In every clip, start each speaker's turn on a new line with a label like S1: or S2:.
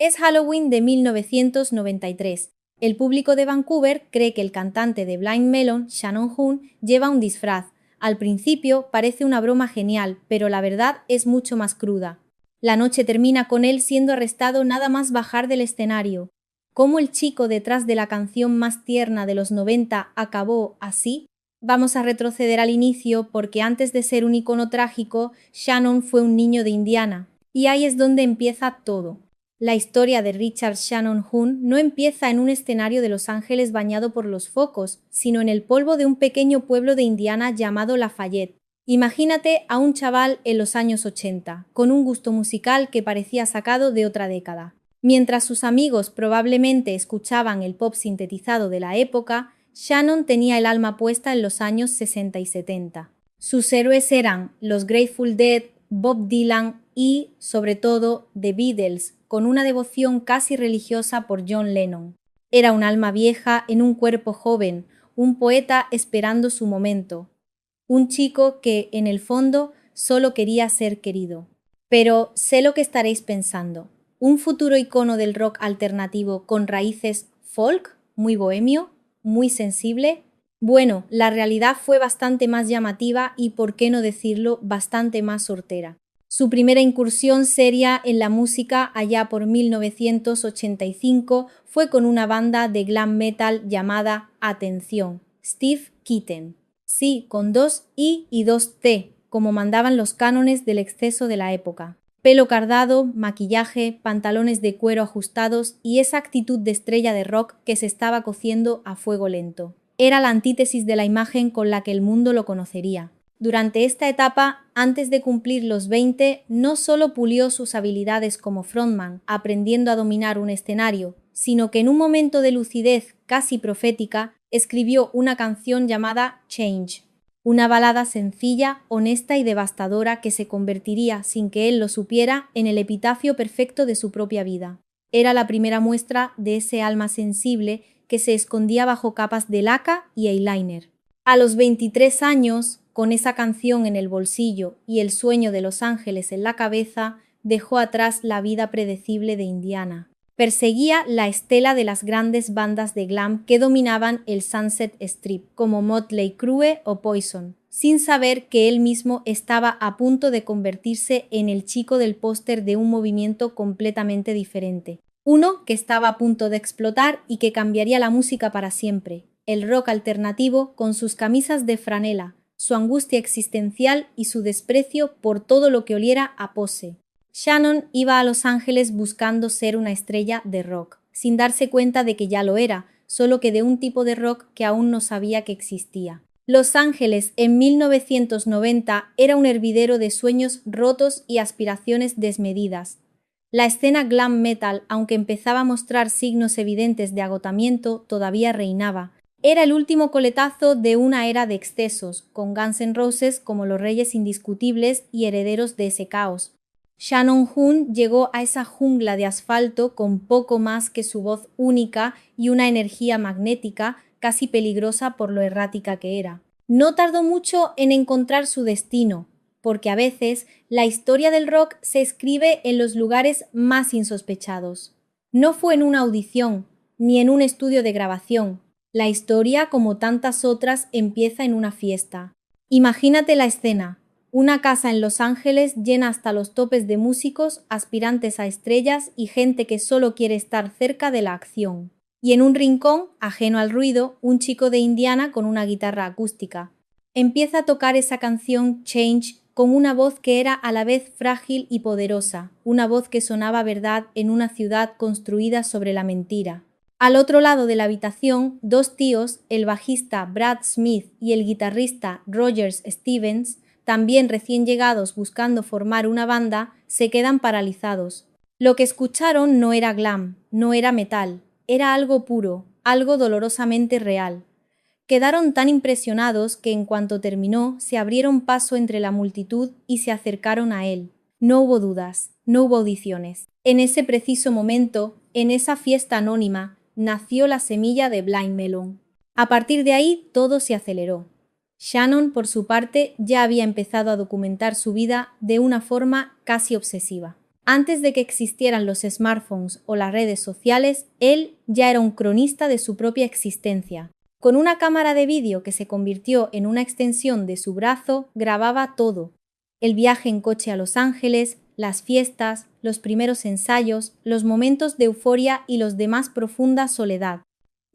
S1: Es Halloween de 1993. El público de Vancouver cree que el cantante de Blind Melon, Shannon Hoon, lleva un disfraz. Al principio parece una broma genial, pero la verdad es mucho más cruda. La noche termina con él siendo arrestado nada más bajar del escenario. ¿Cómo el chico detrás de la canción más tierna de los 90 acabó así? Vamos a retroceder al inicio porque antes de ser un icono trágico, Shannon fue un niño de Indiana. Y ahí es donde empieza todo. La historia de Richard Shannon Hoon no empieza en un escenario de Los Ángeles bañado por los focos, sino en el polvo de un pequeño pueblo de Indiana llamado Lafayette. Imagínate a un chaval en los años 80, con un gusto musical que parecía sacado de otra década. Mientras sus amigos probablemente escuchaban el pop sintetizado de la época, Shannon tenía el alma puesta en los años 60 y 70. Sus héroes eran los Grateful Dead, Bob Dylan y, sobre todo, The Beatles, con una devoción casi religiosa por John Lennon. Era un alma vieja en un cuerpo joven, un poeta esperando su momento. Un chico que, en el fondo, solo quería ser querido. Pero sé lo que estaréis pensando. ¿Un futuro icono del rock alternativo con raíces folk, muy bohemio, muy sensible? Bueno, la realidad fue bastante más llamativa y, por qué no decirlo, bastante más hortera. Su primera incursión seria en la música allá por 1985 fue con una banda de glam metal llamada Atención, Steve Kitten. Sí, con 2 I y 2 T, como mandaban los cánones del exceso de la época. Pelo cardado, maquillaje, pantalones de cuero ajustados y esa actitud de estrella de rock que se estaba cociendo a fuego lento. Era la antítesis de la imagen con la que el mundo lo conocería. Durante esta etapa, antes de cumplir los 20, no solo pulió sus habilidades como frontman, aprendiendo a dominar un escenario, sino que en un momento de lucidez casi profética, escribió una canción llamada Change, una balada sencilla, honesta y devastadora que se convertiría, sin que él lo supiera, en el epitafio perfecto de su propia vida. Era la primera muestra de ese alma sensible que se escondía bajo capas de laca y eyeliner. A los 23 años, con esa canción en el bolsillo y el sueño de Los Ángeles en la cabeza, dejó atrás la vida predecible de Indiana. Perseguía la estela de las grandes bandas de glam que dominaban el Sunset Strip, como Motley Crue o Poison, sin saber que él mismo estaba a punto de convertirse en el chico del póster de un movimiento completamente diferente. Uno que estaba a punto de explotar y que cambiaría la música para siempre. El rock alternativo con sus camisas de franela, su angustia existencial y su desprecio por todo lo que oliera a pose. Shannon iba a Los Ángeles buscando ser una estrella de rock, sin darse cuenta de que ya lo era, solo que de un tipo de rock que aún no sabía que existía. Los Ángeles en 1990 era un hervidero de sueños rotos y aspiraciones desmedidas. La escena glam metal, aunque empezaba a mostrar signos evidentes de agotamiento, todavía reinaba. Era el último coletazo de una era de excesos, con Guns N' Roses como los reyes indiscutibles y herederos de ese caos. Shannon Hoon llegó a esa jungla de asfalto con poco más que su voz única y una energía magnética casi peligrosa por lo errática que era. No tardó mucho en encontrar su destino, porque a veces la historia del rock se escribe en los lugares más insospechados. No fue en una audición, ni en un estudio de grabación. La historia, como tantas otras, empieza en una fiesta. Imagínate la escena. Una casa en Los Ángeles llena hasta los topes de músicos, aspirantes a estrellas y gente que solo quiere estar cerca de la acción. Y en un rincón, ajeno al ruido, un chico de Indiana con una guitarra acústica. Empieza a tocar esa canción Change con una voz que era a la vez frágil y poderosa, una voz que sonaba verdad en una ciudad construida sobre la mentira. Al otro lado de la habitación, dos tíos, el bajista Brad Smith y el guitarrista Rogers Stevens, también recién llegados buscando formar una banda, se quedan paralizados. Lo que escucharon no era glam, no era metal, era algo puro, algo dolorosamente real. Quedaron tan impresionados que en cuanto terminó, se abrieron paso entre la multitud y se acercaron a él. No hubo dudas, no hubo audiciones. En ese preciso momento, en esa fiesta anónima, nació la semilla de Blind Melon. A partir de ahí, todo se aceleró. Shannon, por su parte, ya había empezado a documentar su vida de una forma casi obsesiva. Antes de que existieran los smartphones o las redes sociales, él ya era un cronista de su propia existencia. Con una cámara de vídeo que se convirtió en una extensión de su brazo, grababa todo. El viaje en coche a Los Ángeles, las fiestas, los primeros ensayos, los momentos de euforia y los de más profunda soledad.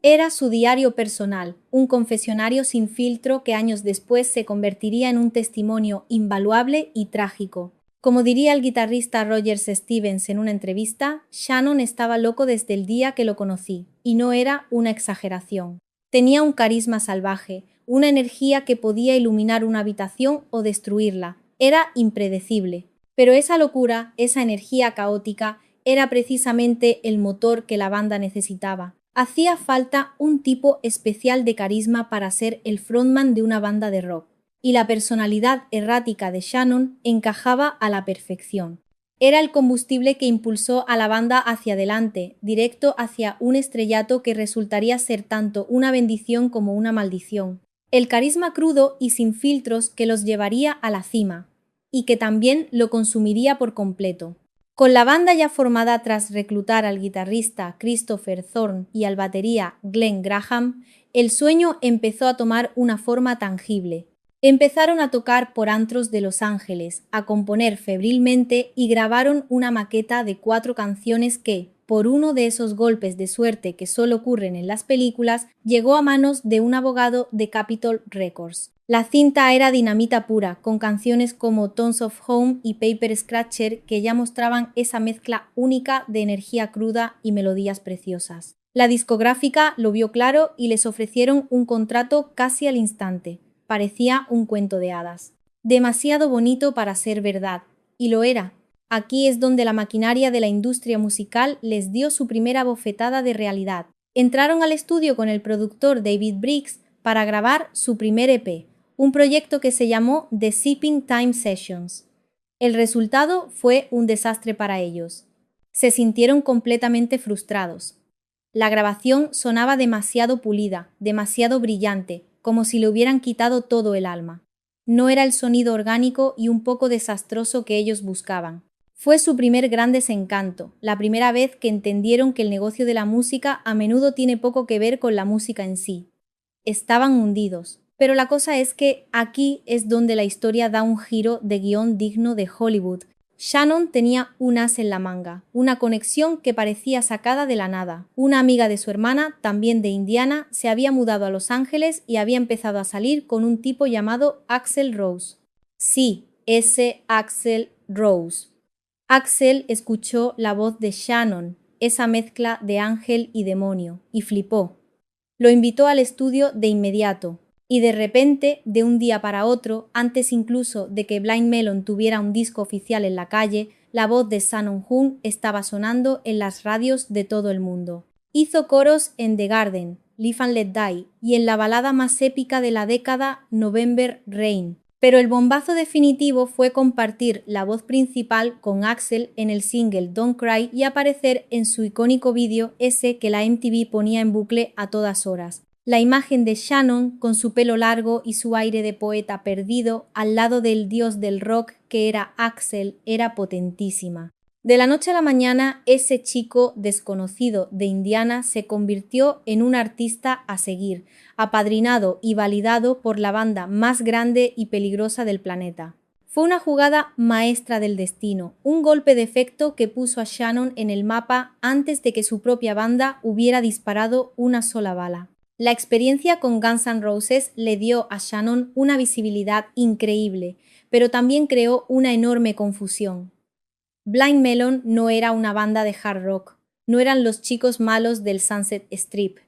S1: Era su diario personal, un confesionario sin filtro que años después se convertiría en un testimonio invaluable y trágico. Como diría el guitarrista Roger Stevens en una entrevista, Shannon estaba loco desde el día que lo conocí, y no era una exageración. Tenía un carisma salvaje, una energía que podía iluminar una habitación o destruirla. Era impredecible. Pero esa locura, esa energía caótica, era precisamente el motor que la banda necesitaba. Hacía falta un tipo especial de carisma para ser el frontman de una banda de rock, y la personalidad errática de Shannon encajaba a la perfección. Era el combustible que impulsó a la banda hacia adelante, directo hacia un estrellato que resultaría ser tanto una bendición como una maldición. El carisma crudo y sin filtros que los llevaría a la cima, y que también lo consumiría por completo. Con la banda ya formada tras reclutar al guitarrista Christopher Thorne y al batería Glenn Graham, el sueño empezó a tomar una forma tangible. Empezaron a tocar por antros de Los Ángeles, a componer febrilmente y grabaron una maqueta de 4 canciones que, por uno de esos golpes de suerte que solo ocurren en las películas, llegó a manos de un abogado de Capitol Records. La cinta era dinamita pura, con canciones como Tons of Home y Paper Scratcher que ya mostraban esa mezcla única de energía cruda y melodías preciosas. La discográfica lo vio claro y les ofrecieron un contrato casi al instante. Parecía un cuento de hadas. Demasiado bonito para ser verdad, y lo era. Aquí es donde la maquinaria de la industria musical les dio su primera bofetada de realidad. Entraron al estudio con el productor David Briggs para grabar su primer EP, un proyecto que se llamó The Sipping Time Sessions. El resultado fue un desastre para ellos. Se sintieron completamente frustrados. La grabación sonaba demasiado pulida, demasiado brillante, como si le hubieran quitado todo el alma. No era el sonido orgánico y un poco desastroso que ellos buscaban. Fue su primer gran desencanto, la primera vez que entendieron que el negocio de la música a menudo tiene poco que ver con la música en sí. Estaban hundidos. Pero la cosa es que aquí es donde la historia da un giro de guión digno de Hollywood. Shannon tenía un as en la manga, una conexión que parecía sacada de la nada. Una amiga de su hermana, también de Indiana, se había mudado a Los Ángeles y había empezado a salir con un tipo llamado Axl Rose. Sí, ese Axl Rose. Axl escuchó la voz de Shannon, esa mezcla de ángel y demonio, y flipó. Lo invitó al estudio de inmediato. Y de repente, de un día para otro, antes incluso de que Blind Melon tuviera un disco oficial en la calle, la voz de Shannon Hoon estaba sonando en las radios de todo el mundo. Hizo coros en The Garden, Live and Let Die y en la balada más épica de la década, November Rain. Pero el bombazo definitivo fue compartir la voz principal con Axl en el single Don't Cry y aparecer en su icónico vídeo ese que la MTV ponía en bucle a todas horas. La imagen de Shannon, con su pelo largo y su aire de poeta perdido, al lado del dios del rock que era Axl, era potentísima. De la noche a la mañana, ese chico desconocido de Indiana se convirtió en un artista a seguir, apadrinado y validado por la banda más grande y peligrosa del planeta. Fue una jugada maestra del destino, un golpe de efecto que puso a Shannon en el mapa antes de que su propia banda hubiera disparado una sola bala. La experiencia con Guns N' Roses le dio a Shannon una visibilidad increíble, pero también creó una enorme confusión. Blind Melon no era una banda de hard rock, no eran los chicos malos del Sunset Strip,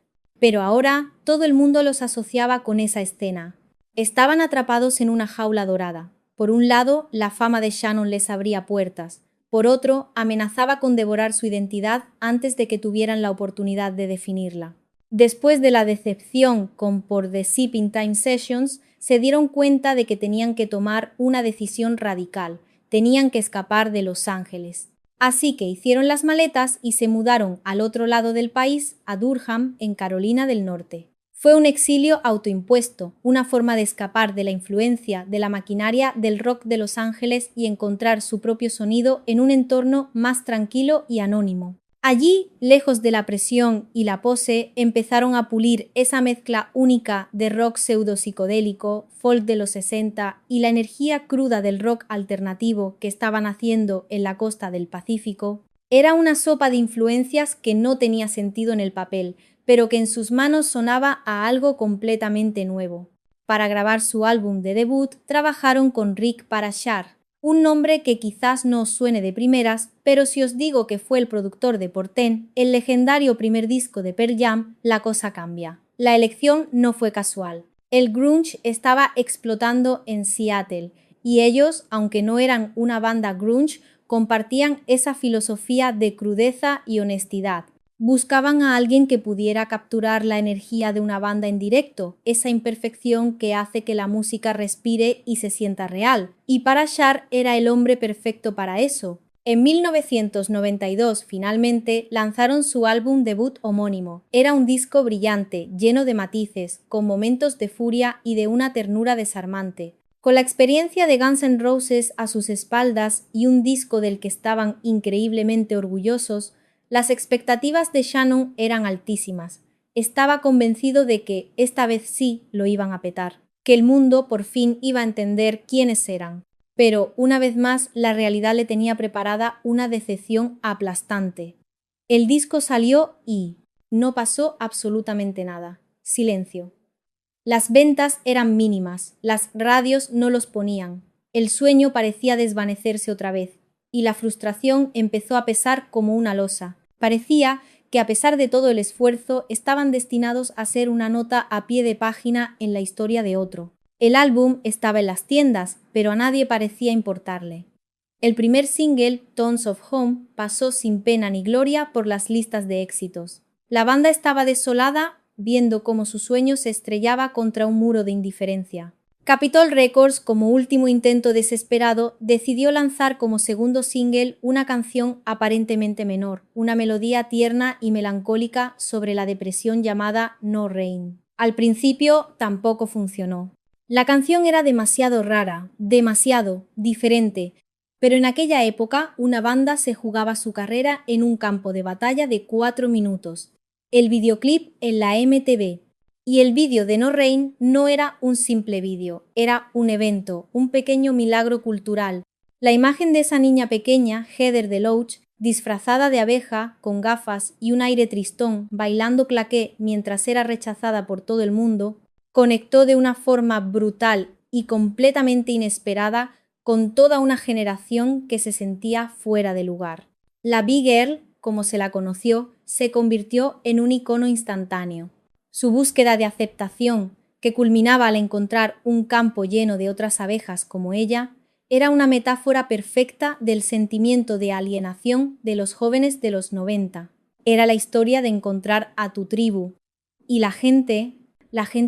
S1: pero ahora todo el mundo los asociaba con esa escena. Estaban atrapados en una jaula dorada. Por un lado, la fama de Shannon les abría puertas, por otro, amenazaba con devorar su identidad antes de que tuvieran la oportunidad de definirla. Después de la decepción con Por The Sipping Time Sessions, se dieron cuenta de que tenían que tomar una decisión radical, tenían que escapar de Los Ángeles. Así que hicieron las maletas y se mudaron al otro lado del país, a Durham, en Carolina del Norte. Fue un exilio autoimpuesto, una forma de escapar de la influencia de la maquinaria del rock de Los Ángeles y encontrar su propio sonido en un entorno más tranquilo y anónimo. Allí, lejos de la presión y la pose, empezaron a pulir esa mezcla única de rock pseudo-psicodélico, folk de los 60 y la energía cruda del rock alternativo que estaban haciendo en la costa del Pacífico. Era una sopa de influencias que no tenía sentido en el papel, pero que en sus manos sonaba a algo completamente nuevo. Para grabar su álbum de debut, trabajaron con Rick Parashar, un nombre que quizás no os suene de primeras, pero si os digo que fue el productor de Portent, el legendario primer disco de Pearl Jam, la cosa cambia. La elección no fue casual. El grunge estaba explotando en Seattle, y ellos, aunque no eran una banda grunge, compartían esa filosofía de crudeza y honestidad. Buscaban a alguien que pudiera capturar la energía de una banda en directo, esa imperfección que hace que la música respire y se sienta real. Y Parashar era el hombre perfecto para eso. En 1992, finalmente, lanzaron su álbum debut homónimo. Era un disco brillante, lleno de matices, con momentos de furia y de una ternura desarmante. Con la experiencia de Guns N' Roses a sus espaldas y un disco del que estaban increíblemente orgullosos, las expectativas de Shannon eran altísimas. Estaba convencido de que, esta vez sí, lo iban a petar, que el mundo por fin iba a entender quiénes eran. Pero, una vez más, la realidad le tenía preparada una decepción aplastante. El disco salió y no pasó absolutamente nada. Silencio. Las ventas eran mínimas, las radios no los ponían, el sueño parecía desvanecerse otra vez, y la frustración empezó a pesar como una losa. Parecía que a pesar de todo el esfuerzo estaban destinados a ser una nota a pie de página en la historia de otro. El álbum estaba en las tiendas, pero a nadie parecía importarle. El primer single, Tones of Home, pasó sin pena ni gloria por las listas de éxitos. La banda estaba desolada, viendo cómo su sueño se estrellaba contra un muro de indiferencia. Capitol Records, como último intento desesperado, decidió lanzar como segundo single una canción aparentemente menor, una melodía tierna y melancólica sobre la depresión llamada No Rain. Al principio tampoco funcionó. La canción era demasiado rara, demasiado diferente, pero en aquella época una banda se jugaba su carrera en un campo de batalla de 4 minutos. El videoclip en la MTV. Y el vídeo de No Rain no era un simple vídeo, era un evento, un pequeño milagro cultural. La imagen de esa niña pequeña, Heather DeLoach, disfrazada de abeja, con gafas y un aire tristón, bailando claqué mientras era rechazada por todo el mundo, conectó de una forma brutal y completamente inesperada con toda una generación que se sentía fuera de lugar. La B-Girl, como se la conoció, se convirtió en un icono instantáneo. Su búsqueda de aceptación, que culminaba al encontrar un campo lleno de otras abejas como ella, era una metáfora perfecta del sentimiento de alienación de los jóvenes de los 90. Era la historia de encontrar a tu tribu. Y la gente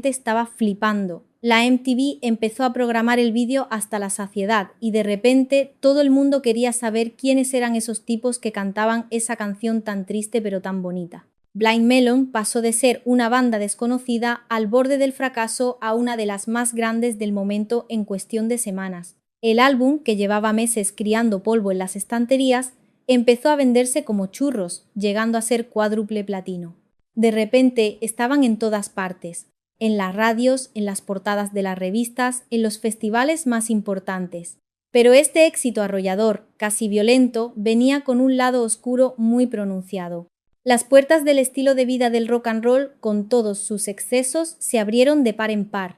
S1: estaba flipando. La MTV empezó a programar el vídeo hasta la saciedad y de repente todo el mundo quería saber quiénes eran esos tipos que cantaban esa canción tan triste pero tan bonita. Blind Melon pasó de ser una banda desconocida al borde del fracaso a una de las más grandes del momento en cuestión de semanas. El álbum, que llevaba meses criando polvo en las estanterías, empezó a venderse como churros, llegando a ser cuádruple platino. De repente estaban en todas partes, en las radios, en las portadas de las revistas, en los festivales más importantes. Pero este éxito arrollador, casi violento, venía con un lado oscuro muy pronunciado. Las puertas del estilo de vida del rock and roll, con todos sus excesos, se abrieron de par en par.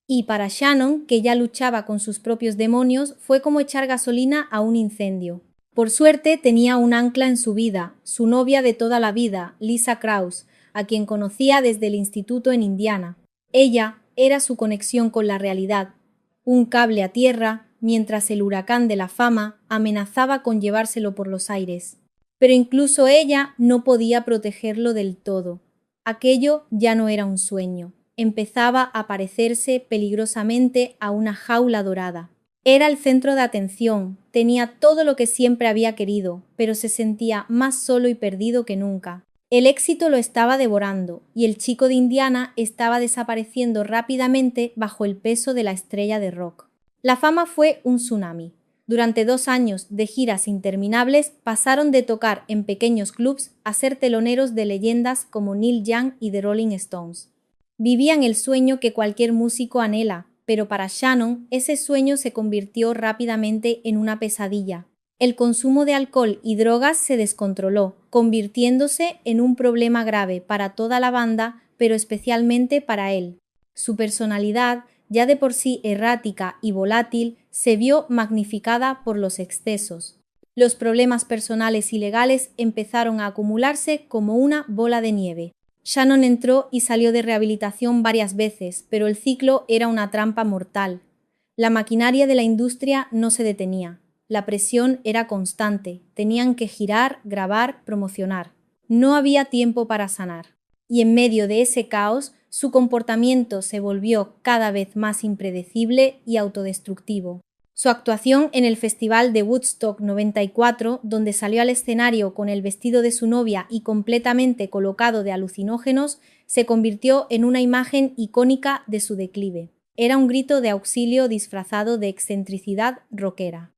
S1: Y para Shannon, que ya luchaba con sus propios demonios, fue como echar gasolina a un incendio. Por suerte tenía un ancla en su vida, su novia de toda la vida, Lisa Krauss, a quien conocía desde el instituto en Indiana. Ella era su conexión con la realidad, un cable a tierra, mientras el huracán de la fama amenazaba con llevárselo por los aires. Pero incluso ella no podía protegerlo del todo. Aquello ya no era un sueño. Empezaba a parecerse peligrosamente a una jaula dorada. Era el centro de atención, tenía todo lo que siempre había querido, pero se sentía más solo y perdido que nunca. El éxito lo estaba devorando y el chico de Indiana estaba desapareciendo rápidamente bajo el peso de la estrella de rock. La fama fue un tsunami. Durante 2 años de giras interminables pasaron de tocar en pequeños clubs a ser teloneros de leyendas como Neil Young y The Rolling Stones. Vivían el sueño que cualquier músico anhela, pero para Shannon ese sueño se convirtió rápidamente en una pesadilla. El consumo de alcohol y drogas se descontroló, convirtiéndose en un problema grave para toda la banda, pero especialmente para él. Su personalidad, ya de por sí errática y volátil, se vio magnificada por los excesos. Los problemas personales y legales empezaron a acumularse como una bola de nieve. Shannon entró y salió de rehabilitación varias veces, pero el ciclo era una trampa mortal. La maquinaria de la industria no se detenía. La presión era constante. Tenían que girar, grabar, promocionar. No había tiempo para sanar. Y en medio de ese caos, su comportamiento se volvió cada vez más impredecible y autodestructivo. Su actuación en el Festival de Woodstock 94, donde salió al escenario con el vestido de su novia y completamente colocado de alucinógenos, se convirtió en una imagen icónica de su declive. Era un grito de auxilio disfrazado de excentricidad rockera.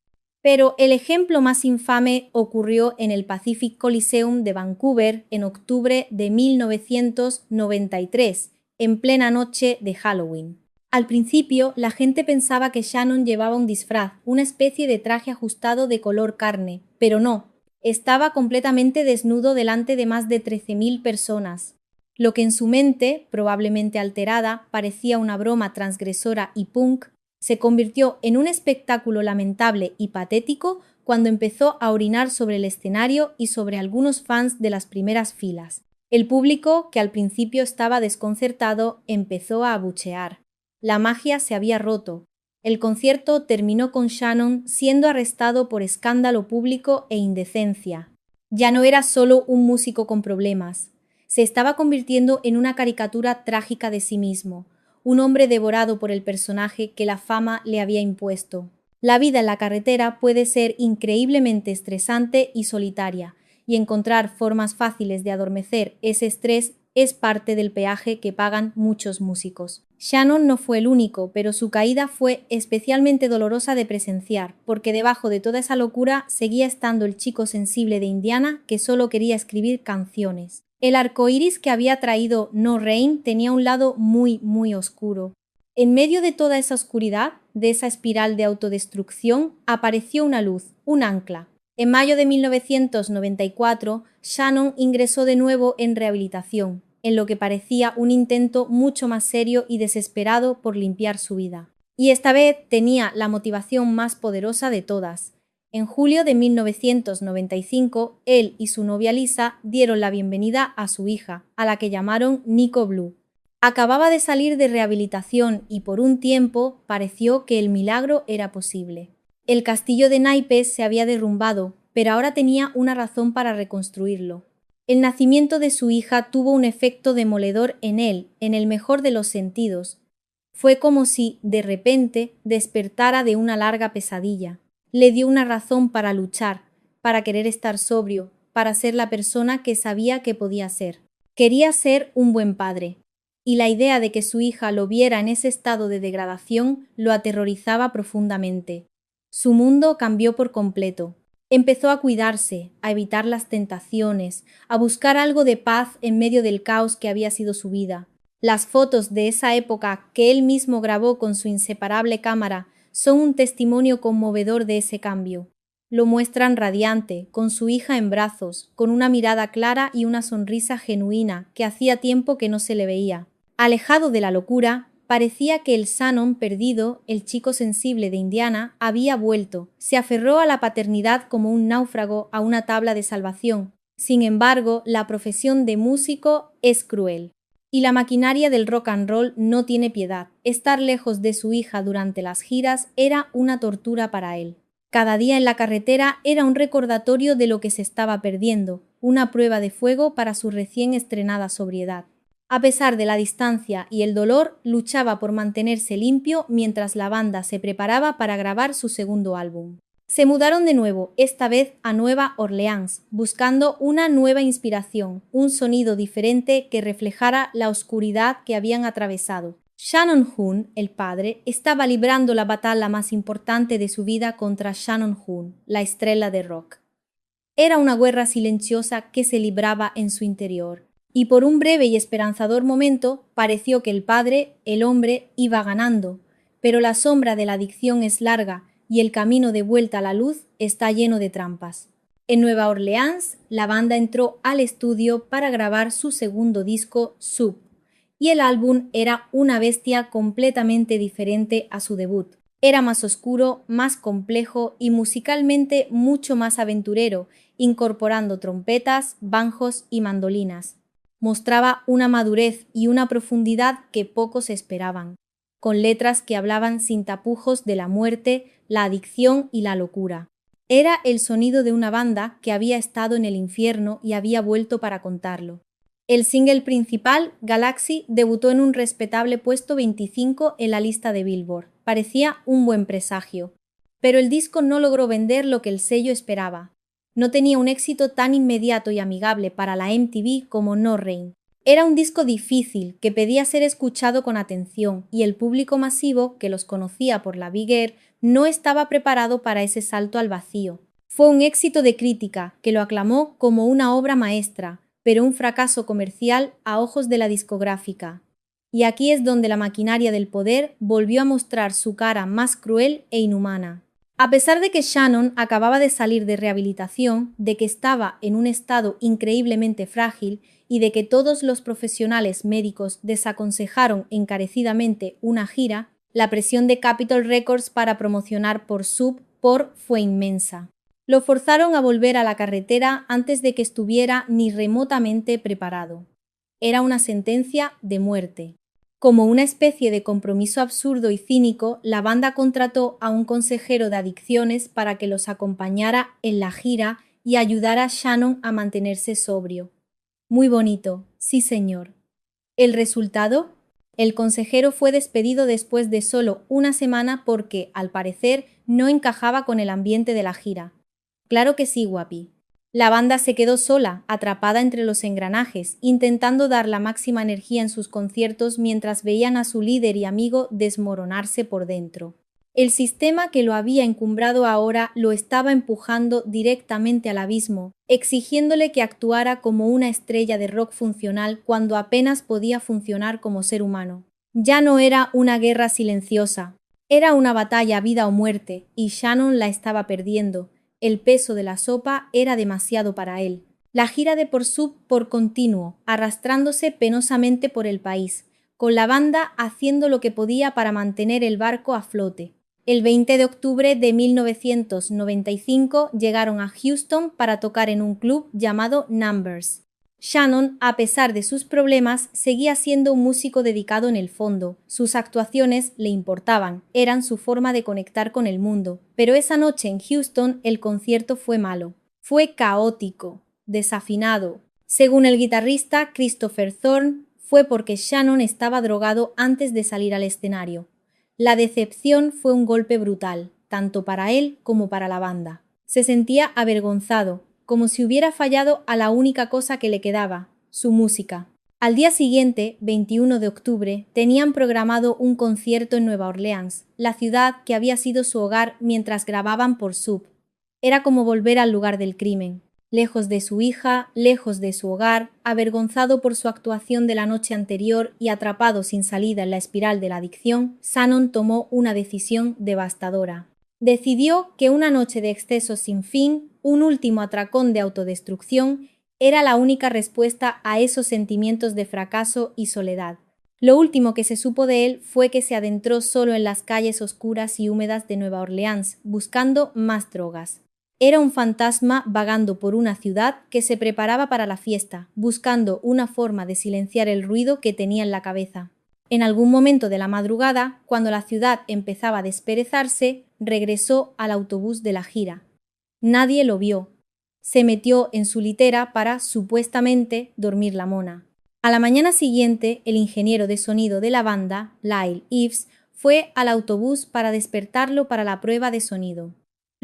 S1: Pero el ejemplo más infame ocurrió en el Pacific Coliseum de Vancouver en octubre de 1993, en plena noche de Halloween. Al principio, la gente pensaba que Shannon llevaba un disfraz, una especie de traje ajustado de color carne, pero no, estaba completamente desnudo delante de más de 13.000 personas. Lo que en su mente, probablemente alterada, parecía una broma transgresora y punk, se convirtió en un espectáculo lamentable y patético cuando empezó a orinar sobre el escenario y sobre algunos fans de las primeras filas. El público, que al principio estaba desconcertado, empezó a abuchear. La magia se había roto. El concierto terminó con Shannon siendo arrestado por escándalo público e indecencia. Ya no era solo un músico con problemas. Se estaba convirtiendo en una caricatura trágica de sí mismo, un hombre devorado por el personaje que la fama le había impuesto. La vida en la carretera puede ser increíblemente estresante y solitaria, y encontrar formas fáciles de adormecer ese estrés es parte del peaje que pagan muchos músicos. Shannon no fue el único, pero su caída fue especialmente dolorosa de presenciar, porque debajo de toda esa locura seguía estando el chico sensible de Indiana que solo quería escribir canciones. El arco iris que había traído No Rain tenía un lado muy, muy oscuro. En medio de toda esa oscuridad, de esa espiral de autodestrucción, apareció una luz, un ancla. En mayo de 1994, Shannon ingresó de nuevo en rehabilitación, en lo que parecía un intento mucho más serio y desesperado por limpiar su vida. Y esta vez tenía la motivación más poderosa de todas. En julio de 1995, él y su novia Lisa dieron la bienvenida a su hija, a la que llamaron Nico Blue. Acababa de salir de rehabilitación y por un tiempo pareció que el milagro era posible. El castillo de naipes se había derrumbado, pero ahora tenía una razón para reconstruirlo. El nacimiento de su hija tuvo un efecto demoledor en él, en el mejor de los sentidos. Fue como si, de repente, despertara de una larga pesadilla. Le dio una razón para luchar, para querer estar sobrio, para ser la persona que sabía que podía ser. Quería ser un buen padre, y la idea de que su hija lo viera en ese estado de degradación lo aterrorizaba profundamente. Su mundo cambió por completo. Empezó a cuidarse, a evitar las tentaciones, a buscar algo de paz en medio del caos que había sido su vida. Las fotos de esa época que él mismo grabó con su inseparable cámara son un testimonio conmovedor de ese cambio. Lo muestran radiante, con su hija en brazos, con una mirada clara y una sonrisa genuina que hacía tiempo que no se le veía. Alejado de la locura, parecía que el Shannon perdido, el chico sensible de Indiana, había vuelto. Se aferró a la paternidad como un náufrago a una tabla de salvación. Sin embargo, la profesión de músico es cruel. Y la maquinaria del rock and roll no tiene piedad. Estar lejos de su hija durante las giras era una tortura para él. Cada día en la carretera era un recordatorio de lo que se estaba perdiendo, una prueba de fuego para su recién estrenada sobriedad. A pesar de la distancia y el dolor, luchaba por mantenerse limpio mientras la banda se preparaba para grabar su segundo álbum. Se mudaron de nuevo, esta vez a Nueva Orleans, buscando una nueva inspiración, un sonido diferente que reflejara la oscuridad que habían atravesado. Shannon Hoon, el padre, estaba librando la batalla más importante de su vida contra Shannon Hoon, la estrella de rock. Era una guerra silenciosa que se libraba en su interior, y por un breve y esperanzador momento pareció que el padre, el hombre, iba ganando, pero la sombra de la adicción es larga y el camino de vuelta a la luz está lleno de trampas. En Nueva Orleans, la banda entró al estudio para grabar su segundo disco, Soup, y el álbum era una bestia completamente diferente a su debut. Era más oscuro, más complejo y musicalmente mucho más aventurero, incorporando trompetas, banjos y mandolinas. Mostraba una madurez y una profundidad que pocos esperaban, con letras que hablaban sin tapujos de la muerte, la adicción y la locura. Era el sonido de una banda que había estado en el infierno y había vuelto para contarlo. El single principal, Galaxy, debutó en un respetable puesto 25 en la lista de Billboard. Parecía un buen presagio. Pero el disco no logró vender lo que el sello esperaba. No tenía un éxito tan inmediato y amigable para la MTV como No Rain. Era un disco difícil que pedía ser escuchado con atención y el público masivo, que los conocía por la Big Air, no estaba preparado para ese salto al vacío. Fue un éxito de crítica, que lo aclamó como una obra maestra, pero un fracaso comercial a ojos de la discográfica. Y aquí es donde la maquinaria del poder volvió a mostrar su cara más cruel e inhumana. A pesar de que Shannon acababa de salir de rehabilitación, de que estaba en un estado increíblemente frágil y de que todos los profesionales médicos desaconsejaron encarecidamente una gira, la presión de Capitol Records para promocionar por Soup fue inmensa. Lo forzaron a volver a la carretera antes de que estuviera ni remotamente preparado. Era una sentencia de muerte. Como una especie de compromiso absurdo y cínico, la banda contrató a un consejero de adicciones para que los acompañara en la gira y ayudara a Shannon a mantenerse sobrio. Muy bonito, sí señor. ¿El resultado? El consejero fue despedido después de solo una semana porque, al parecer, no encajaba con el ambiente de la gira. Claro que sí, guapi. La banda se quedó sola, atrapada entre los engranajes, intentando dar la máxima energía en sus conciertos mientras veían a su líder y amigo desmoronarse por dentro. El sistema que lo había encumbrado ahora lo estaba empujando directamente al abismo, exigiéndole que actuara como una estrella de rock funcional cuando apenas podía funcionar como ser humano. Ya no era una guerra silenciosa, era una batalla a vida o muerte, y Shannon la estaba perdiendo. El peso de la sopa era demasiado para él. La gira de Soup por continuo, arrastrándose penosamente por el país, con la banda haciendo lo que podía para mantener el barco a flote. El 20 de octubre de 1995 llegaron a Houston para tocar en un club llamado Numbers. Shannon, a pesar de sus problemas, seguía siendo un músico dedicado en el fondo. Sus actuaciones le importaban, eran su forma de conectar con el mundo. Pero esa noche en Houston el concierto fue malo. Fue caótico, desafinado. Según el guitarrista Christopher Thorne, fue porque Shannon estaba drogado antes de salir al escenario. La decepción fue un golpe brutal, tanto para él como para la banda. Se sentía avergonzado, como si hubiera fallado a la única cosa que le quedaba, su música. Al día siguiente, 21 de octubre, tenían programado un concierto en Nueva Orleans, la ciudad que había sido su hogar mientras grababan por Soup. Era como volver al lugar del crimen, lejos de su hija, lejos de su hogar, avergonzado por su actuación de la noche anterior y atrapado sin salida en la espiral de la adicción, Shannon tomó una decisión devastadora. Decidió que una noche de excesos sin fin, un último atracón de autodestrucción, era la única respuesta a esos sentimientos de fracaso y soledad. Lo último que se supo de él fue que se adentró solo en las calles oscuras y húmedas de Nueva Orleans, buscando más drogas. Era un fantasma vagando por una ciudad que se preparaba para la fiesta, buscando una forma de silenciar el ruido que tenía en la cabeza. En algún momento de la madrugada, cuando la ciudad empezaba a desperezarse, regresó al autobús de la gira. Nadie lo vio. Se metió en su litera para, supuestamente, dormir la mona. A la mañana siguiente, el ingeniero de sonido de la banda, Lyle Eves, fue al autobús para despertarlo para la prueba de sonido.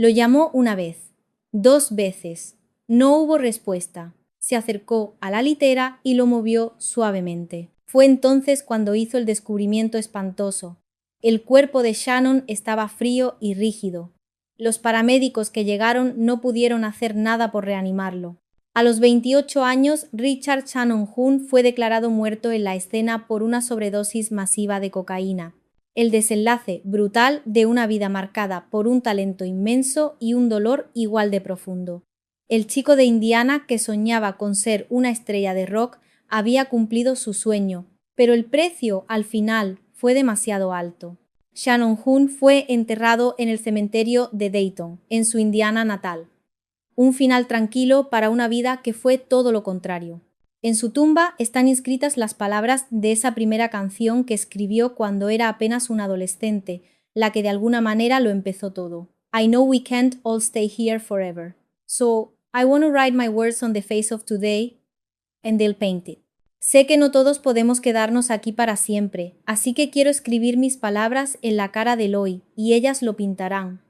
S1: Lo llamó una vez, 2 veces. No hubo respuesta. Se acercó a la litera y lo movió suavemente. Fue entonces cuando hizo el descubrimiento espantoso. El cuerpo de Shannon estaba frío y rígido. Los paramédicos que llegaron no pudieron hacer nada por reanimarlo. A los 28 años, Richard Shannon Hoon fue declarado muerto en la escena por una sobredosis masiva de cocaína. El desenlace brutal de una vida marcada por un talento inmenso y un dolor igual de profundo. El chico de Indiana que soñaba con ser una estrella de rock había cumplido su sueño, pero el precio, al final, fue demasiado alto. Shannon Hoon fue enterrado en el cementerio de Dayton, en su Indiana natal. Un final tranquilo para una vida que fue todo lo contrario. En su tumba están inscritas las palabras de esa primera canción que escribió cuando era apenas un adolescente, la que de alguna manera lo empezó todo. I know we can't all stay here forever. So, I want to write my words on the face of today, and they'll paint it. Sé que no todos podemos quedarnos aquí para siempre, así que quiero escribir mis palabras en la cara del hoy, y ellas lo pintarán.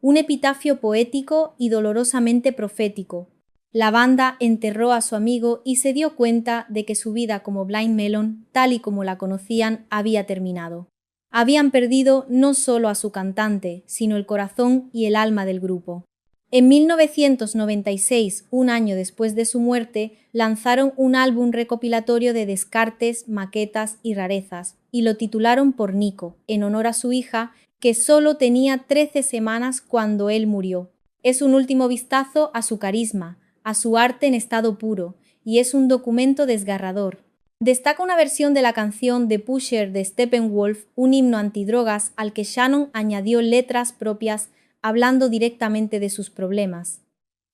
S1: Un epitafio poético y dolorosamente profético. La banda enterró a su amigo y se dio cuenta de que su vida como Blind Melon, tal y como la conocían, había terminado. Habían perdido no solo a su cantante, sino el corazón y el alma del grupo. En 1996, un año después de su muerte, lanzaron un álbum recopilatorio de descartes, maquetas y rarezas, y lo titularon por Nico, en honor a su hija, que solo tenía 13 semanas cuando él murió. Es un último vistazo a su carisma, a su arte en estado puro, y es un documento desgarrador. Destaca una versión de la canción The Pusher de Steppenwolf, un himno antidrogas al que Shannon añadió letras propias hablando directamente de sus problemas.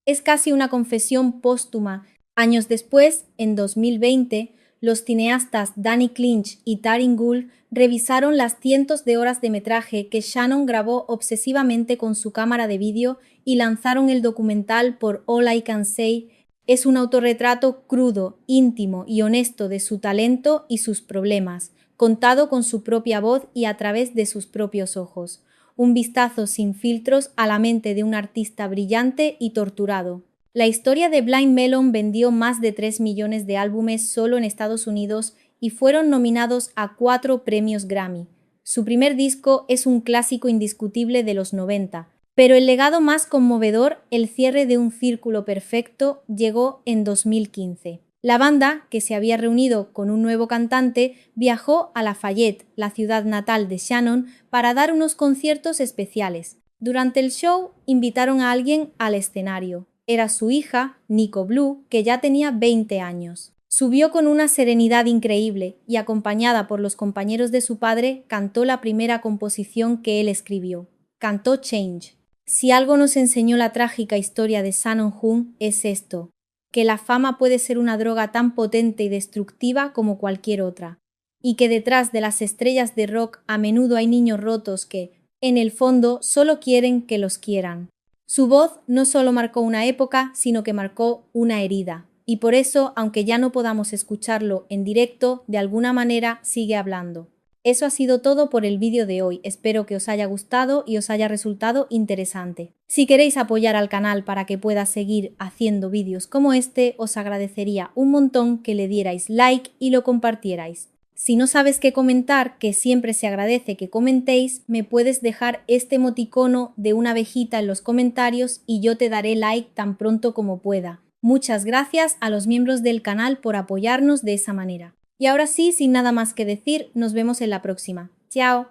S1: Es casi una confesión póstuma. Años después, en 2020, los cineastas Danny Clinch y Tarin Gould revisaron las cientos de horas de metraje que Shannon grabó obsesivamente con su cámara de vídeo y lanzaron el documental por All I Can Say. Es un autorretrato crudo, íntimo y honesto de su talento y sus problemas, contado con su propia voz y a través de sus propios ojos. Un vistazo sin filtros a la mente de un artista brillante y torturado. La historia de Blind Melon vendió más de 3 millones de álbumes solo en Estados Unidos y fueron nominados a 4 premios Grammy. Su primer disco es un clásico indiscutible de los 90, pero el legado más conmovedor, el cierre de un círculo perfecto, llegó en 2015. La banda, que se había reunido con un nuevo cantante, viajó a Lafayette, la ciudad natal de Shannon, para dar unos conciertos especiales. Durante el show invitaron a alguien al escenario. Era su hija, Nico Blue, que ya tenía 20 años. Subió con una serenidad increíble y, acompañada por los compañeros de su padre, cantó la primera composición que él escribió. Cantó Change. Si algo nos enseñó la trágica historia de Shannon Hoon es esto, que la fama puede ser una droga tan potente y destructiva como cualquier otra, y que detrás de las estrellas de rock a menudo hay niños rotos que, en el fondo, solo quieren que los quieran. Su voz no solo marcó una época, sino que marcó una herida, y por eso, aunque ya no podamos escucharlo en directo, de alguna manera sigue hablando. Eso ha sido todo por el vídeo de hoy, espero que os haya gustado y os haya resultado interesante. Si queréis apoyar al canal para que pueda seguir haciendo vídeos como este, os agradecería un montón que le dierais like y lo compartierais. Si no sabes qué comentar, que siempre se agradece que comentéis, me puedes dejar este emoticono de una abejita en los comentarios y yo te daré like tan pronto como pueda. Muchas gracias a los miembros del canal por apoyarnos de esa manera. Y ahora sí, sin nada más que decir, nos vemos en la próxima. ¡Chao!